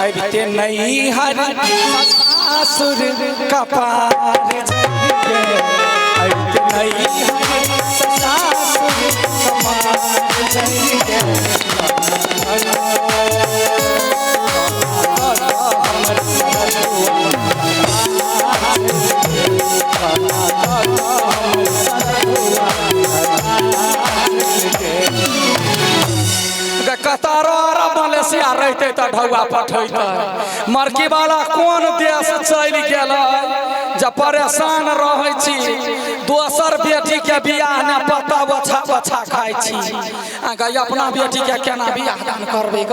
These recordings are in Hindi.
अबते नहीं हर ससुर कपार जइगे अबते नहीं हर ससुर कपार जइगे कतारा मलेशिया रहते तो ढौआ पठेते मरकी वाला कौन देश चल गया जब परेशान रहे छी दोसर बेटी के बियाह न पता बछा बछा खाई छी अपना बेटी के केना बियाह दान करबे ग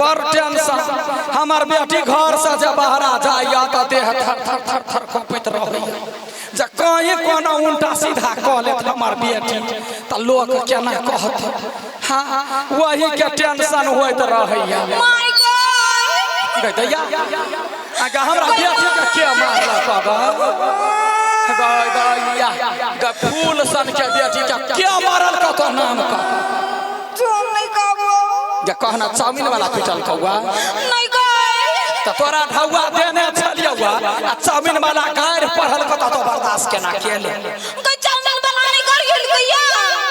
बड़ टेंशन हमार बेटी घर से जब बाहर जाइया तो देह थर थर थर थर कांपैत रहैया जे कहीं कोनो उल्टा सीधा कह लेत हमार बेटी तो लोग केना कहत हाँ वही के टेंशन होइत रहैया दैया हमरा बेटी के के मारलक दैया ग फूल सन के बेटी के मारल तो नाम का तुम नहीं कहबो जे कहना चाउमीन वाला पिटल कौआ नहीं कह तो तोरा ढौआ देने छलियौआ आ चाउमीन वाला गायर पढ़ल कत तो बर्दाश्त केना केले कोई चाउमीन बनाने कर गेल कहिया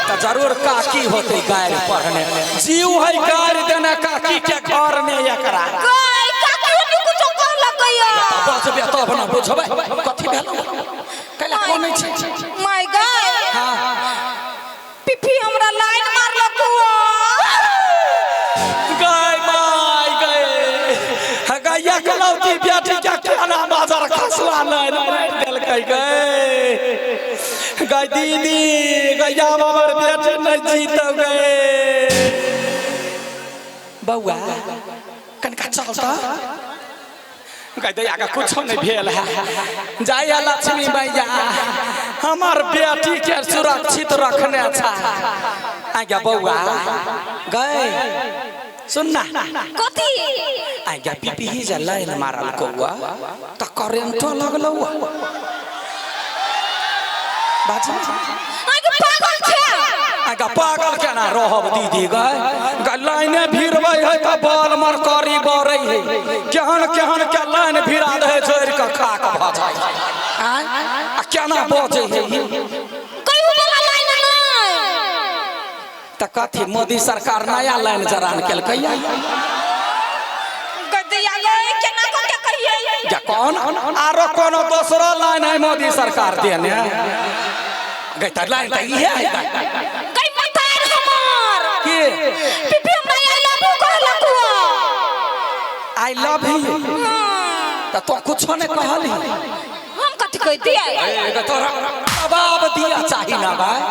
तो जरूर काकी होते गायर पढ़ने जीव है गायर देने काकी के घर में एकरा कोई काकी ने कुछ कहलक कहिया बचबे तब न बुझबे कथि भेल कैला कोन छै माय गॉड हां पिपी हमरा लाइन मारलक गाय माय गए गैया कलौती बेटी के केना बाजार खसवा लाइन मार देलकै गए गाय दीदी गैया हमर बेटी न जीत गए बौआ कनका चलता कह दैया का कुछ नहीं भेल है जाया लक्ष्मी मैया हमार बेटी के सुरक्षित रखने छा आगे बौआ गए सुनना कथि आगे पीपी ही जे लाइन मारल कौआ त करेंट लगलौ बाजी आगे पागल छे आगे पागल केना रहब दीदी गए लाइने भिड़बै है त बल मर करी बरै है केहन केहन के लाइन भिड़ा दे जोर के खाक भ जाय आ केना बजे है कोई वाला लाइन नहीं त कथि मोदी सरकार नया लाइन जरान केलकैया गदैया गए केना को के कहिए या कौन आरो कोनो दूसरा लाइन है मोदी सरकार देने गई त लाइन त इहे है कई मतार हमर के पिपी हमरा आई लव यू कहलक आई लव यू त तो कुछो ने कहली हम कथि कह दिए ए तोरा जवाब दिया चाही ना भाई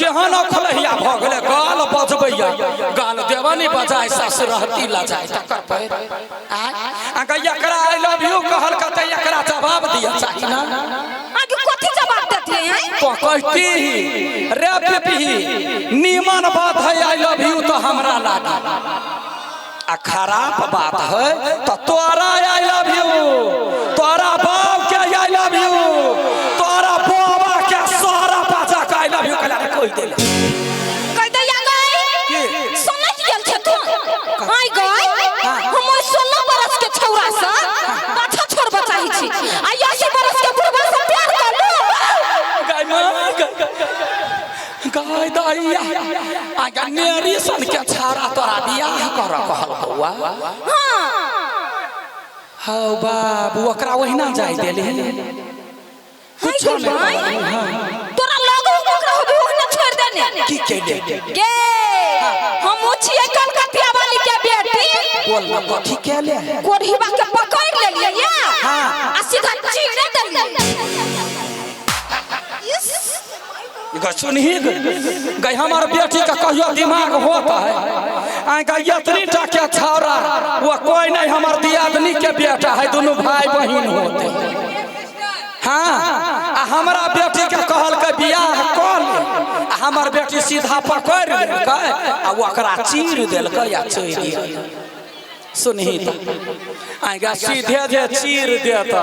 केहन खलहिया भ गेले गाल बजबैया गाल देवानी बजाय सस रहती ला जाय तकर पर आ गैया करा आई लव यू कहल का त एकरा जवाब दिया चाही ना आगे कथि जवाब देते हैं तो कहती रे पिपी नीमन बात है आई लव यू तो हमरा लागी आ खराब बात है तो तोरा आई लव यू तोरा बाप के आई लव यू तोरा बाबा के सारा बाजा के आई लव यू कला कोई दे कह दैया गए समझ गेल छे तू आई गए हम 16 बरस के छौरा से पाछा छोड़बा चाही छी आ 80 बरस के बुढ़वा से प्यार कर लो गाय गाय दैया आगे नेरी सन के छाड़ा तोरा बियाह कर कहल हुआ हां हौ बाबू ओकरा ओहिना जाय देले कुछ नहीं तोरा लगो ओकरा होबे ओहिना छोड़ देने की केले गे हम छिए कलकतिया वाली के बेटी बोल कथि केले कोढ़ीबा के पकड़ लेलिए या हां आ सीधा चीरे देलिए सुनही गई हमार बेटी का कहियो दिमाग होता है आ गई इतनी के छौरा वो कोई नहीं हमार दियादनी के बेटा है दोनों भाई बहन होते हाँ आ हमारा बेटी के कहल के बियाह कर आ हमार बेटी सीधा पकड़ लेलकै आ ओकरा चीर देलकै या चोरी सुनही आगे सीधे जे चीर देता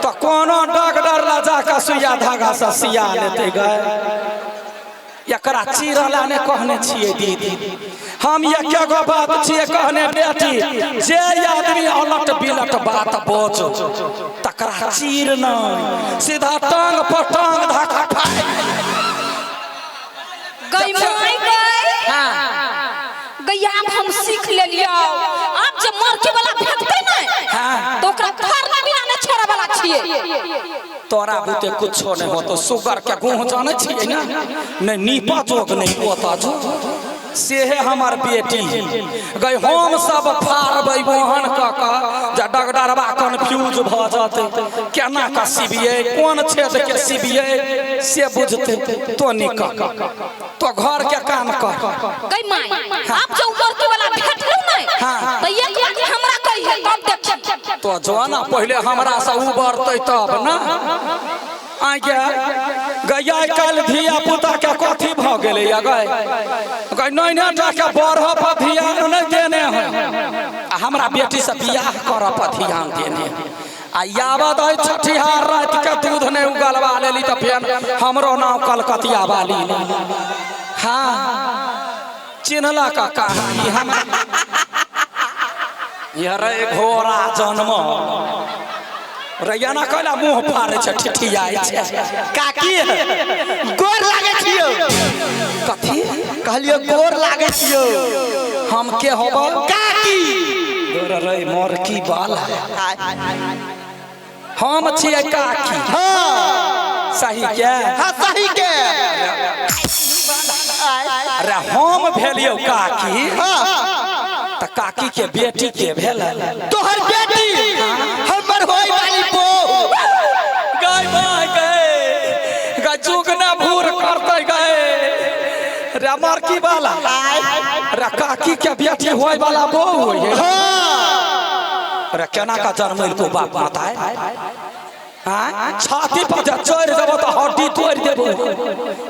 तो कोनो डॉक्टर ला जाकर सुइया धागा से सिया लेते गए एकरा चीरला ने कहने छिए दीदी हम ये क्या गो बात छिए कहने बेटी जे आदमी अलट बिलट बात बोझ तकरा चीर न सीधा टांग पर टांग धक्का खाए गई माई गई हां गई अब हम सीख ले लियो अब जब मरके वाला भेटते नहीं हां तो ओकरा फरना बिना न छोड़ा वाला छिए तोरा बुते कुछो नहीं हो तो शुगर के गुह जाने छिए ना नहीं नीपा जोग नहीं पोता जो से है हमार बेटी गई हम सब फारबै बहन का जा डगडरवा कंफ्यूज भ जाते केना का सीबिए कौन छेद के सीबिए से बुझते तो निकल तो घर के काम कर गई माई आप जो मरके वाला भेटलू नहीं हां तो एक बात हमरा कही है तब देखी तो जवाना पहले हमरा से उबरते तब ना आगे गया कल धिया पुता के कथी भ गेले गई गई नहीं जाके बढ़ पर ध्यान नहीं देने है हमरा बेटी से बियाह कर पर ध्यान देने आ यावत है छठिहार रात के दूध नहीं उगलवा लेली तो फिर हमरो नाम कलकतिया वाली हाँ चिन्हला का कहानी हम यह रे घोड़ा जन्म रैयाना कहला मुंह फाड़े छ ठिठियाई छ काकी गोर लागे छियो कथी कहलियो गोर लागे छियो हम के होब काकी रे मोर की बाल हम छिए काकी हां सही के हां सही के अरे हम भेलियो काकी हां त काकी के बेटी के भेल तोहर बेटी हमर होई वाली बो गई भाई गई जुगना भूर करते गए रे मार की बाला रे काकी के बेटी होय वाला बो होय हां रे केना का जन्मल को बाप माता है हां छाती पर चढ़ देबो तो हड्डी तोड़ देबो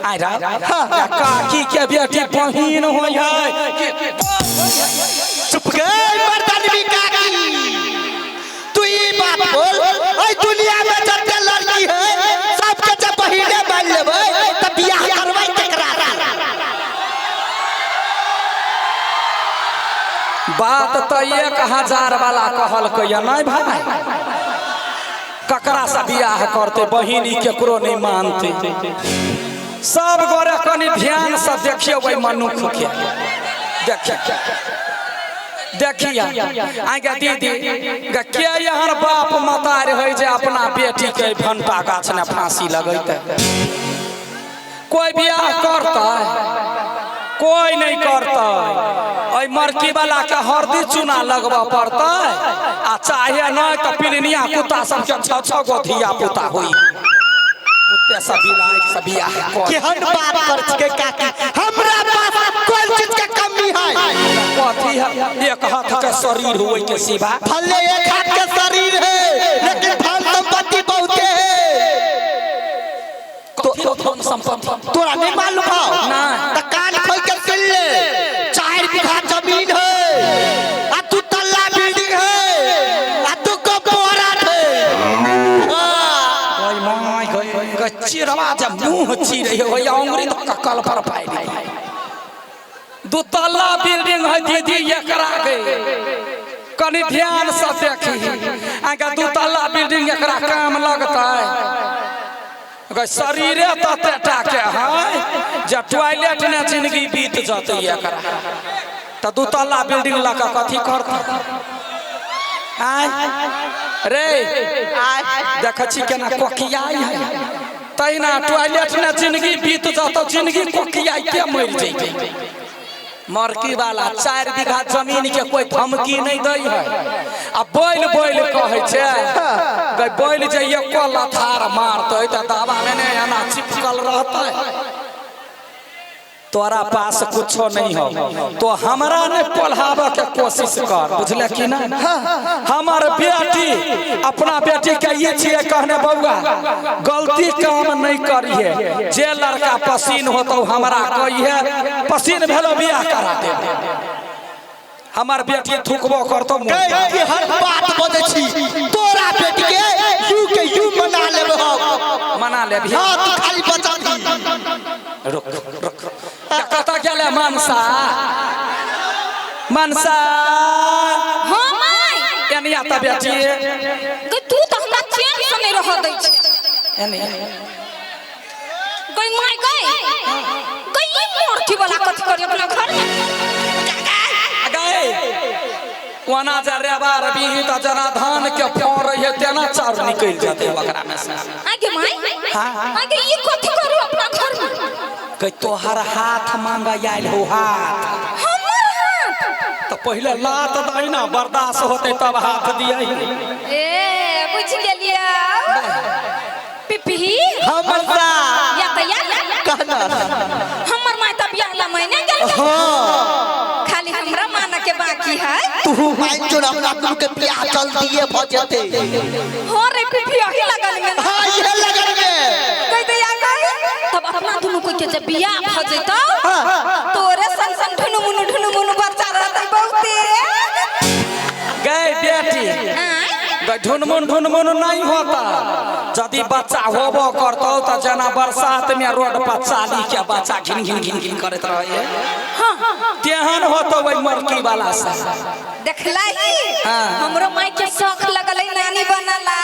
आइ रे काकी के बेटी बहिन होय है चुप गई मर्दानवी काकी तू ई बात बोल ओए दुनिया में जते लड़की है सबके जब बहिने मान लेबै त बियाह करबै केकरा बात तो 1000 वाला कहल कहिया नहीं भाई ककरा से बियाह करते बहिनी केकरो नहीं मानते सब गोरे कनी ध्यान से देखियो भाई मनुख के देखिया आगे दीदी के यहाँ बाप मतार है जे अपना बेटी के भंटा गाछ ने फांसी लगते कोई बियाह करता कोई नहीं करता मरकी वाला के हरदी चूना लगवा पड़ता आ चाहे नहीं तो पिलनिया कुत्ता सबके 6 गो धिया पुता हुई कुत्ते सब बियाह केहन बात कर के काकी हमरा पास कोई चीज के कमी है कथी है एक हाथ के शरीर हुए के सिवा भले एक हाथ के शरीर है लेकिन धन संपत्ति बहुत है तो धन संपत्ति तोरा नहीं मालूम हो ना त कान खोल के सुन ले 4 बीघा जमीन है आ 2 तल्ला बिल्डिंग है आ 2 को बोरा है गई माय गई चिरवा जब मुंह चीरे हो या उंगली तो ककल पर पाई 2 तल्ला बिल्डिंग है दीदी एकरा गई कनी ध्यान से देखी आगे 2 तल्ला बिल्डिंग एकरा काम लगता है शरीरे ततेटा के है जब टॉयलेट ने जिंदगी बीत जाती है एकरा तो 2 तल्ला बिल्डिंग लगा कथी करता रे देख छी केना कोकियाई है तैना टॉयलेट ने जिंदगी बीत जाता जिंदगी कोकियाई के मर जइते मरकी वाला 4 बीघा जमीन के कोई धमकी नहीं दई है अब बोल बोल कहे छे गई बोल जे एको लथार मारते त दावा में ने एना चिपकल रहते तोरा पास कुछो नहीं हो तो हमरा ने पढ़ावे के कोशिश कर बुझले कि ना हमार बेटी अपना बेटी के ये छिए कहने बउआ गलती काम नहीं करिए जे लड़का पसीन हो तो हमरा कहिए पसीन भेलो बियाह करा दे हमार बेटी थुकबो करतो के हर बात बोले छी तोरा बेटी के यू मना लेबे हम मना लेबी हां तू खाली बचा दी रुक कता गेले मानसा मनसा हां माई एनी आता बेटी गई तू तो हमरा चैन से नहीं रह दै छ एनी गई माई गई मोरठी वाला कथि करी अपना घर में गए वना जरे बार भी त जना धान के फोर रहे तेना चार निकल जाते ओकरा में से आगे माई आगे ये कथि करू अपना घर में कह तोहर हाथ मांगा आइल हो हाथ हमर हाथ तो पहले लात दई ना बर्दाश्त होते तब हाथ दिया ए बुझ गेलिया पिपी हमर सा या तैया कहना हमर माई त बियाह ला महीने गेल हां खाली हमरा माना के बाकी है तू माइन जो अपना तू के बियाह चल दिए भ जते हो रे पिपी यही लगन में हां ये लगन में कह दे आ गई तब अपना दुनु कोई के जब बियाह भ जइतो तोरे संसन ठुनु मुनु बच्चा रहत बहुते गए बेटी ढुनमुन नहीं होता यदि बच्चा होबो करतो त जना बरसात में रोड पर चाली के बच्चा घिन घिन करत रहे तेहन होतो वही मरकी वाला से देखलाई हमरो माई के शौक लगलै नानी बनला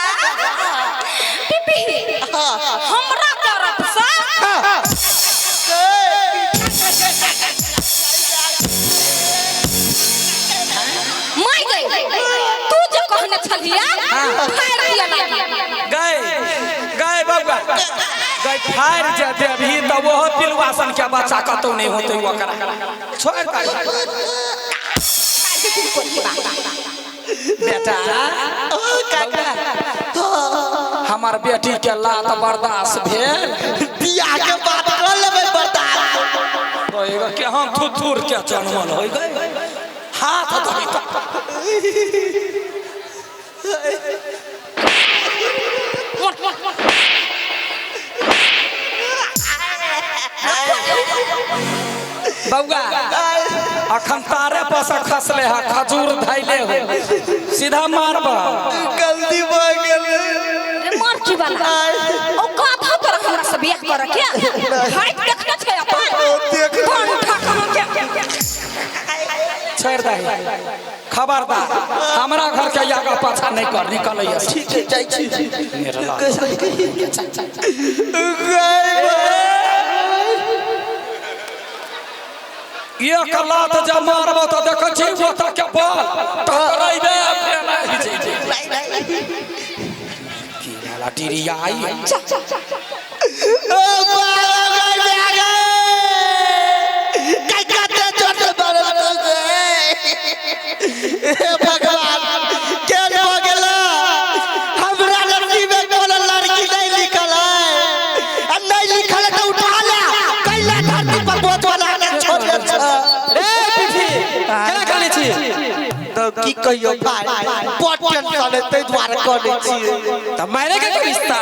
पिपी हमरा तरफ से माई गई तू जो कहने छलिया फाड़ दिया गए बाबा गए फाड़ जाते अभी तो वो पिलवासन के बच्चा कतो नहीं होते ओकरा छोड़ कर बेटा हमार बेटी के लात बर्दाश्त भेल बियाह के बात कर लेबे बर्दाश्त होएगा कि हम थुथुर के जन्मल हो गए हाथ धरी बउआ अखन तारे पर से खसले है खजूर धैले हो सीधा मारबा गलती भ गेल रे मार की वाला ओ गाधा पर हमरा से बियाह कर के हाइट देखना छै अपन देख कौन उठा के छोड़ दे खबरदार हमरा घर के आगा पाछा नहीं कर निकलैया ठीक है जाई छी मेरा लाल ये कलात जब मारबो तो देख छी वो त के बल टकराइबे फेर आई छै की वाला टिरिया आई ओ बाबा गए काय काते चोट बारे से हे भगवान केन हो गेला हमरा नसीब में कोनो लड़की नहीं लिखल है आ नहीं लिखल तो उठा ले कैला धरती पर बोझ वाला ने छोड़ दे रे पिठी केना खाली छी तो की कहियो भाई पोट टेंशन तै द्वारा करे छी त मारे के रिश्ता